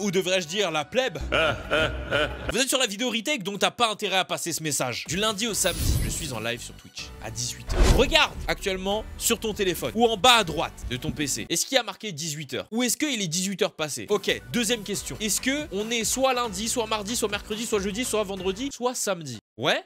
ou devrais-je dire la plèbe. Vous êtes sur la vidéo retake, donc t'as pas intérêt à passer ce message. Du lundi au samedi, je suis en live sur Twitch à 18h. Regarde actuellement sur ton téléphone ou en bas à droite de ton PC. Est-ce qu'il y a marqué 18h ou est-ce qu'il est 18h passé? Ok, deuxième question. Est-ce que on est soit lundi, soit mardi, soit mercredi, soit jeudi, soit vendredi, soit samedi? Ouais?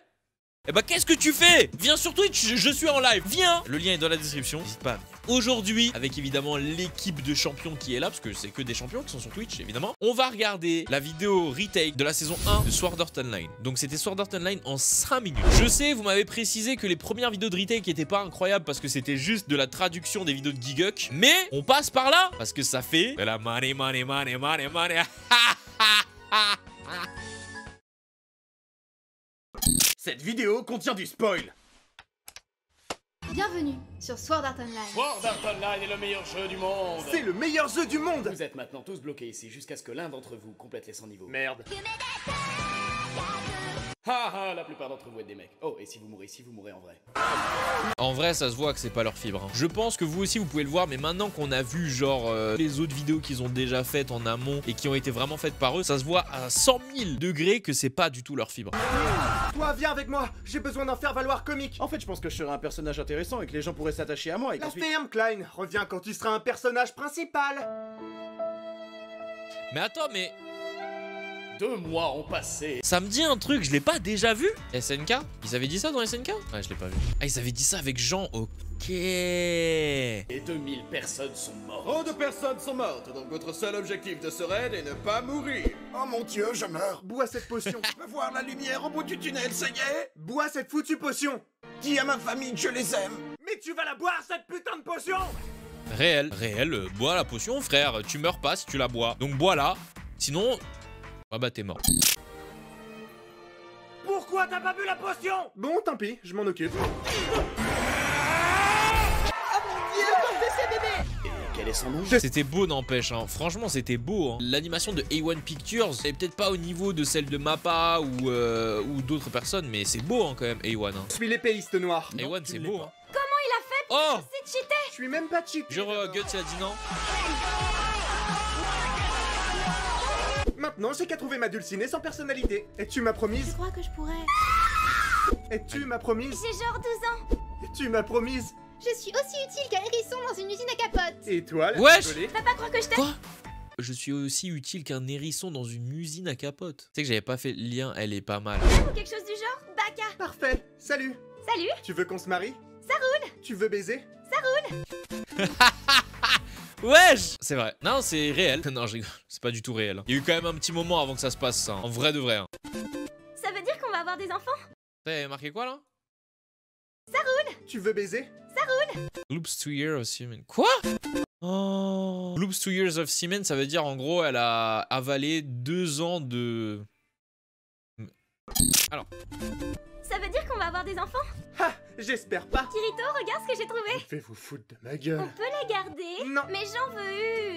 Eh bah qu'est-ce que tu fais? Viens sur Twitch, je suis en live, viens! Le lien est dans la description, n'hésite pas à venir. Aujourd'hui, avec évidemment l'équipe de champions qui est là, parce que c'est que des champions qui sont sur Twitch, évidemment, on va regarder la vidéo retake de la saison 1 de Sword Art Online. Donc c'était Sword Art Online en 5 minutes. Je sais, vous m'avez précisé que les premières vidéos de retake n'étaient pas incroyables parce que c'était juste de la traduction des vidéos de Gigguk, mais on passe par là, parce que ça fait de la money. Cette vidéo contient du spoil. Bienvenue sur Sword Art Online. Sword Art Online est le meilleur jeu du monde. C'est le meilleur jeu du monde. Vous êtes maintenant tous bloqués ici jusqu'à ce que l'un d'entre vous complète les 100 niveaux. Merde. Ha, la plupart d'entre vous êtes des mecs. Oh, et si vous mourrez en vrai. En vrai, ça se voit que c'est pas leur fibre. Je pense que vous aussi, vous pouvez le voir, mais maintenant qu'on a vu genre les autres vidéos qu'ils ont déjà faites en amont et qui ont été vraiment faites par eux, ça se voit à 100 000 degrés que c'est pas du tout leur fibre. Toi, viens avec moi. J'ai besoin d'en faire valoir comique. En fait, je pense que je serais un personnage intéressant et que les gens pourraient s'attacher à moi. Et La qu'ensuite... ferme, Klein. Reviens quand tu seras un personnage principal. Mais attends, mais 2 mois ont passé. ça me dit un truc, je l'ai pas déjà vu? SNK? Ils avaient dit ça dans SNK? Ouais, je l'ai pas vu. Ah, ils avaient dit ça avec Jean, ok. Et 2000 personnes sont mortes. Trop de personnes sont mortes, donc votre seul objectif de ce raid est ne pas mourir. Oh mon Dieu, je meurs. Bois cette potion. Je veux voir la lumière au bout du tunnel, ça y est. Bois cette foutue potion. Dis à ma famille que je les aime. Mais tu vas la boire, cette putain de potion. Réel, bois la potion, frère. Tu meurs pas si tu la bois. Donc bois-la. Sinon, ah bah t'es mort. Pourquoi t'as pas bu la potion? Bon, tant pis, je m'en occupe. Et quel est son nom? C'était beau, n'empêche, hein. Franchement, c'était beau, hein. L'animation de A1 Pictures est peut-être pas au niveau de celle de Mappa ou d'autres personnes, mais c'est beau, hein, quand même, A1. Hein. Je suis l'épéiste noir. A1, c'est beau, hein. Comment il a fait Oh! C'est cheaté. Je suis même pas cheat. Genre, Guts, il a dit non. Maintenant, j'ai qu'à trouver ma dulcinée sans personnalité. Es-tu ma Je promise? crois que je pourrais. Es-tu ma promise? J'ai genre 12 ans. Es-tu ma promise? Je suis aussi utile qu'un hérisson dans une usine à capote. Et toi, la Wesh! rigolée? Va pas croire que je t'aime. Quoi? Je suis aussi utile qu'un hérisson dans une usine à capote. Tu sais que j'avais pas fait le lien, elle est pas mal. Ou quelque chose du genre. Baka. Parfait. Salut. Salut. Tu veux qu'on se marie? Ça roule. Tu veux baiser? Wesh! C'est vrai. Non, c'est réel. Non, je rigole. C'est pas du tout réel. Hein. Il y a eu quand même un petit moment avant que ça se passe, ça. En vrai de vrai. Hein. Ça veut dire qu'on va avoir des enfants? T'as marqué quoi, là? Tu veux baiser? Loops 2 years of semen. Quoi? Oh. Loops 2 years of semen, ça veut dire, en gros, elle a avalé 2 ans de... Alors. Ça veut dire qu'on va avoir des enfants? Ha! J'espère pas. Kirito, regarde ce que j'ai trouvé. Je vais vous foutre de ma On gueule. peut la garder? Non. Mais j'en veux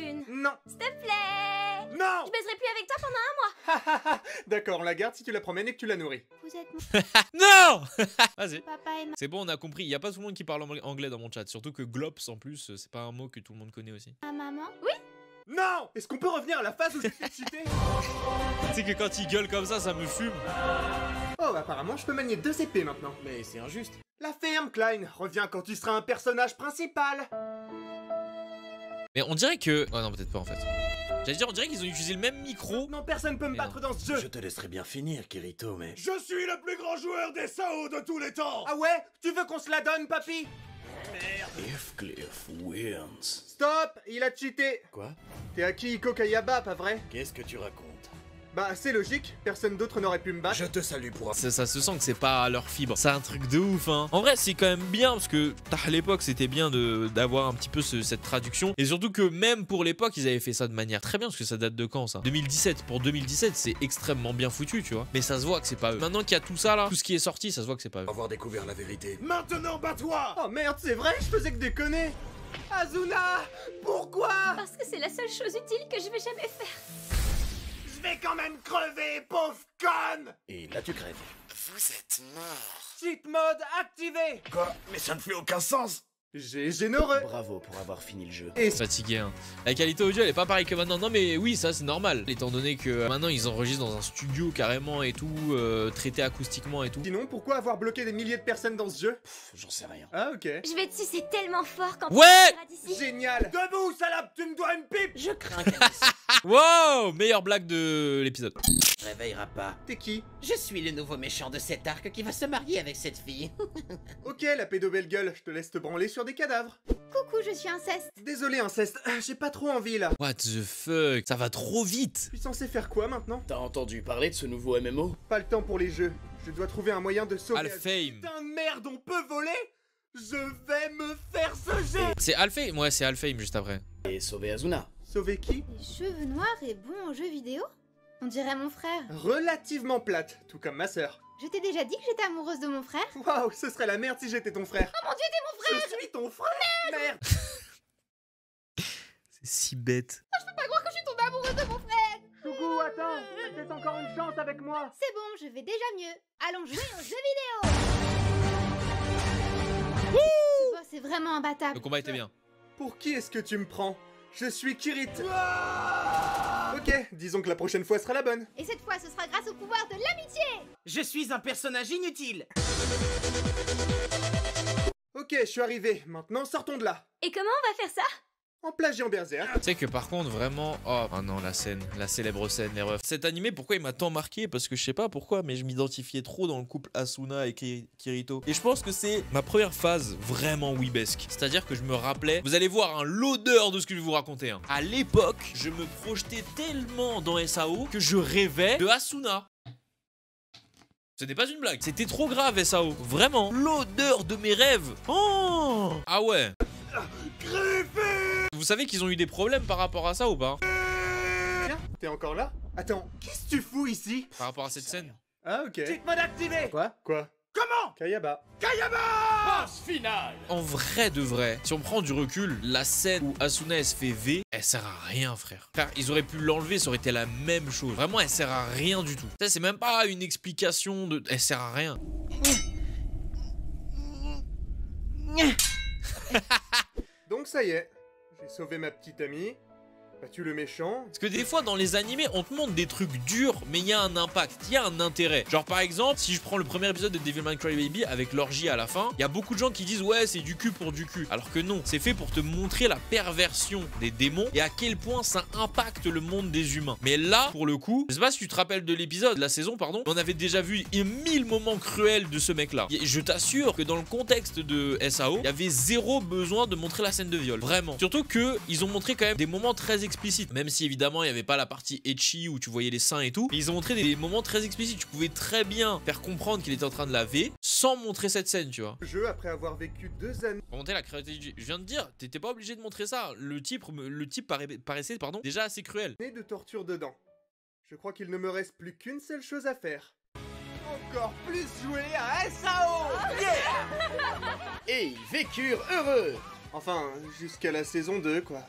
une. Non. S'il te plaît. Non. Je baiserai plus avec toi pendant un mois. D'accord, on la garde si tu la promènes et que tu la nourris. Vous êtes mon Non! Vas-y. papa et ma... C'est bon, on a compris. Il y a pas tout le monde qui parle anglais dans mon chat. Surtout que Glops, en plus, c'est pas un mot que tout le monde connaît aussi. maman. Oui. Non! Est-ce qu'on peut revenir à la phase où j'étais excité? Tu sais que quand il gueule comme ça me fume. Oh, apparemment, je peux manier 2 épées maintenant. Mais c'est injuste. La ferme, Klein. Reviens quand tu seras un personnage principal. Mais on dirait que... Oh non, peut-être pas, en fait. J'allais dire, on dirait qu'ils ont utilisé le même micro. Non, personne peut me Mais battre dans ce jeu. Je te laisserai bien finir, Kirito, mais... Je suis le plus grand joueur des SAO de tous les temps. Ah ouais? Tu veux qu'on se la donne, papy? Heathcliff wins. Stop! Il a cheaté. Quoi? T'es Akihiko Kayaba, pas vrai? Qu'est-ce que tu racontes? Bah, c'est logique. Personne d'autre n'aurait pu me battre. Je te salue pour un... Ça se sent que c'est pas à leur fibre. C'est un truc de ouf, hein. En vrai, c'est quand même bien, parce que à l'époque, c'était bien d'avoir un petit peu cette traduction. Et surtout que même pour l'époque, ils avaient fait ça de manière très bien, parce que ça date de quand, ça? 2017. Pour 2017, c'est extrêmement bien foutu, tu vois. Mais ça se voit que c'est pas eux. Maintenant qu'il y a tout ça, là, tout ce qui est sorti, ça se voit que c'est pas eux. Avoir découvert la vérité. Maintenant, bats-toi! Oh merde, c'est vrai, je faisais que déconner. Azuna! Pourquoi? Parce que c'est la seule chose utile que je vais jamais faire. Je vais quand même crever, pauvre conne! Et là tu crèves. Cheat mode activé! Quoi? Mais ça ne fait aucun sens. J'ai généreux. Bravo pour avoir fini le jeu. Et Fatigué, hein. La qualité audio elle est pas pareille que maintenant. Non mais oui, ça c'est normal. Étant donné que maintenant ils enregistrent dans un studio carrément et tout, traité acoustiquement et tout. sinon, pourquoi avoir bloqué des milliers de personnes dans ce jeu? J'en sais rien. Ah ok. Je vais te sucer tellement fort quand Ouais! tu sortiras d'ici. Génial. Debout, salope, tu me dois une pipe. Je crains qu'elle ne Wow! Meilleure blague de l'épisode. se réveillera pas. T'es qui? Je suis le nouveau méchant de cet arc qui va se marier avec cette fille. Ok, la pédobelle gueule, je te laisse te branler sur des cadavres. Coucou, je suis inceste. Désolé, inceste, j'ai pas trop envie là. What the fuck? Ça va trop vite. Je suis censé faire quoi maintenant? T'as entendu parler de ce nouveau MMO? Pas le temps pour les jeux. Je dois trouver un moyen de sauver... Alfheim. Putain de merde, on peut voler? Je vais me faire ce jet. C'est Alfheim? Ouais, c'est Alfheim juste après. Et sauver Azuna. Sauver qui? Les cheveux noirs et bon aux jeux vidéo? On dirait mon frère. Relativement plate, tout comme ma sœur. Je t'ai déjà dit que j'étais amoureuse de mon frère? Waouh, ce serait la merde si j'étais ton frère. Oh mon dieu, t'es mon frère! Je suis ton frère. Merde. C'est si bête. Je peux pas croire que je suis tombée amoureuse de mon frère! Coucou, attends, t'as peut-être encore une chance avec moi. C'est bon, je vais déjà mieux. Allons jouer aux jeux vidéo! Ce boss est vraiment imbattable. Le combat était bien. Pour qui est-ce que tu me prends? Je suis Kirit. Ok, disons que la prochaine fois sera la bonne. Et cette fois, ce sera grâce au pouvoir de l'amitié! Je suis un personnage inutile. Ok, je suis arrivé. Maintenant, sortons de là. Et comment on va faire ça? En plagiant Berserk. Tu sais que par contre vraiment... Oh non, la scène, la célèbre scène, les refs. Cet animé, pourquoi il m'a tant marqué? Parce que je sais pas pourquoi, mais je m'identifiais trop dans le couple Asuna et Kirito. Et je pense que c'est ma première phase vraiment weebesque. C'est-à-dire que je me rappelais... Vous allez voir l'odeur de ce que je vais vous raconter. Hein. À l'époque, je me projetais tellement dans SAO que je rêvais de Asuna. Ce n'est pas une blague. C'était trop grave, SAO. Vraiment. L'odeur de mes rêves. Oh! Ah ouais. Vous savez qu'ils ont eu des problèmes par rapport à ça ou pas? Tiens, t'es encore là? Attends, qu'est-ce que tu fous ici? Par rapport à cette scène? Ah ok. Check mode activé. Quoi? Comment? Kayaba. Boss final. En vrai de vrai, si on prend du recul, la scène où Asuna elle se fait V, elle sert à rien, frère. Frère, ils auraient pu l'enlever, ça aurait été la même chose. Vraiment, elle sert à rien du tout. Ça, c'est même pas une explication de... Elle sert à rien. Donc ça y est, j'ai sauvé ma petite amie, battu le méchant. Parce que des fois, dans les animés, on te montre des trucs durs, mais il y a un impact, il y a un intérêt. Genre, par exemple, si je prends le premier épisode de Devilman Crybaby avec l'orgie à la fin, il y a beaucoup de gens qui disent ouais, c'est du cul pour du cul. Alors que non, c'est fait pour te montrer la perversion des démons et à quel point ça impacte le monde des humains. Mais là, pour le coup, je sais pas si tu te rappelles de l'épisode, de la saison, pardon, on avait déjà vu 1000 moments cruels de ce mec-là. Et je t'assure que dans le contexte de SAO, il y avait zéro besoin de montrer la scène de viol. Vraiment. Surtout que ils ont montré quand même des moments très explicites. Même si évidemment il n'y avait pas la partie ecchi où tu voyais les seins et tout. Mais ils ont montré des moments très explicites. Tu pouvais très bien faire comprendre qu'il était en train de laver sans montrer cette scène, tu vois. Jeu après avoir vécu 2 années. Pour monter la créativité, je viens de dire, t'étais pas obligé de montrer ça. Le type paraissait déjà assez cruel. De torture dedans. Je crois qu'il ne me reste plus qu'une seule chose à faire. Encore plus jouer à SAO. Et ils vécurent heureux. Enfin, jusqu'à la saison 2 quoi.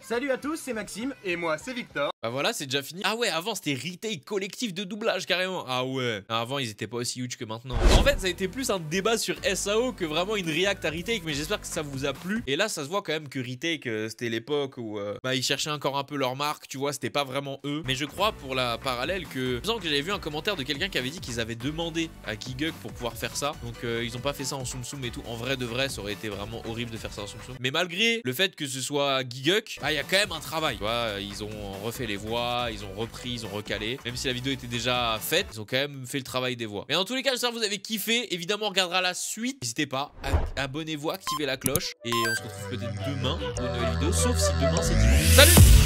Salut à tous, c'est Maxime. Et moi c'est Victor. Bah voilà, c'est déjà fini. Ah ouais, avant c'était retake collectif de doublage carrément. Ah ouais. Avant ils étaient pas aussi huge que maintenant. En fait, ça a été plus un débat sur SAO que vraiment une react à retake, mais j'espère que ça vous a plu. Et là, ça se voit quand même que retake, c'était l'époque où bah ils cherchaient encore un peu leur marque, tu vois, c'était pas vraiment eux. Mais je crois pour la parallèle que, il me semble que j'avais vu un commentaire de quelqu'un qui avait dit qu'ils avaient demandé à Giguk pour pouvoir faire ça. Donc ils ont pas fait ça en Tsum Tsum et tout. En vrai de vrai, ça aurait été vraiment horrible de faire ça en Tsum Tsum. Mais malgré le fait que ce soit Giguk, bah il y a quand même un travail. Tu vois, ils ont refait les voix, ils ont repris, ils ont recalé. Même si la vidéo était déjà faite, ils ont quand même fait le travail des voix. Mais dans tous les cas, j'espère que vous avez kiffé. Évidemment, on regardera la suite. N'hésitez pas, abonnez-vous, activez la cloche. Et on se retrouve peut-être demain pour une nouvelle vidéo. Sauf si demain c'est dimanche. Salut!